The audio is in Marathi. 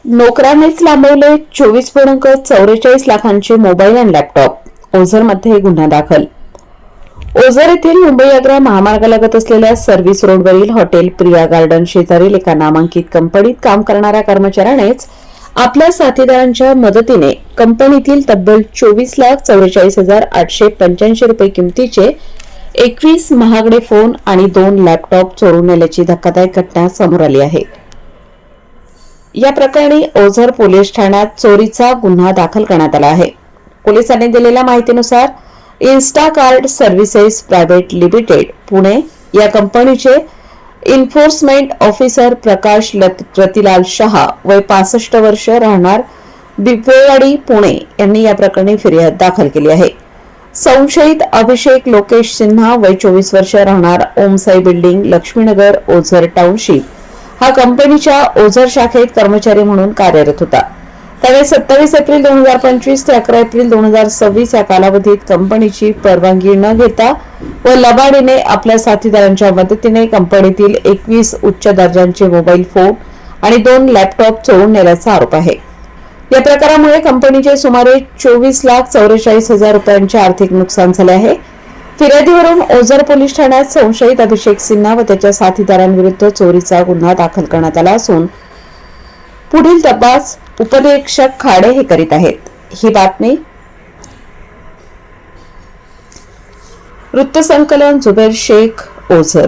नोकरानेच लांबवले 24.44 लाखांचे मोबाईल आणि लॅपटॉप. ओझरमध्ये गुन्हा दाखल. ओझर येथील मुंबई आग्रा महामार्गालगत असलेल्या सर्व्हिस रोडवरील हॉटेल प्रिया गार्डन शेजारील एका नामांकित कंपनीत काम करणाऱ्या कर्मचाऱ्यानेच आपल्या साथीदारांच्या मदतीने कंपनीतील तब्बल 24,44,885 रुपये किमतीचे 21 महागडे फोन आणि 2 लॅपटॉप चोरून नेल्याची धक्कादायक घटना समोर आली आहे. या प्रकरणी ओझर पोलीस ठाण्यात चोरीचा गुन्हा दाखल करण्यात आला आहे. पोलिसांनी दिलेल्या माहितीनुसार Instakart services private limited Pune या कंपनीचे एन्फोर्समेंट ऑफिसर प्रकाश रतिलाल शहा वय 65 वर्ष राहणार बिबवेवाडी पुणे यांनी या प्रकरणी फिर्याद दाखल केली आहे. संशयित अभिषेक लोकेश सिन्हा वय 24 वर्ष राहणार ओमसाई बिल्डिंग लक्ष्मीनगर ओझर टाउनशिप हा कंपनीच्या ओझर शाखेत कर्मचारी म्हणून कार्यरत होता. त्याने 27 एप्रिल 2025 ते 11 एप्रिल 2026 या कालावधीत कंपनीची परवानगी न घेता व लबाडीने आपल्या साथीदारांच्या मदतीने कंपनीतील 21 उच्च दर्जाचे मोबाईल फोन आणि 2 लॅपटॉप चोरून नेल्याचा आरोप आहे. या प्रकारामुळे कंपनीचे सुमारे 24,44,000 रुपयांचे आर्थिक नुकसान झाले आहे. फिर्यादीवरून ओझर पोलीस ठाण्यात संशयित अभिषेक सिन्हा व त्याच्या साथीदारांविरुद्ध चोरीचा गुन्हा दाखल करण्यात आला असून पुढील तपास उपनिरीक्षक खाडे हे करीत आहेत. ही बातमी वृत्तसंकलन जुबेर शेख ओझर.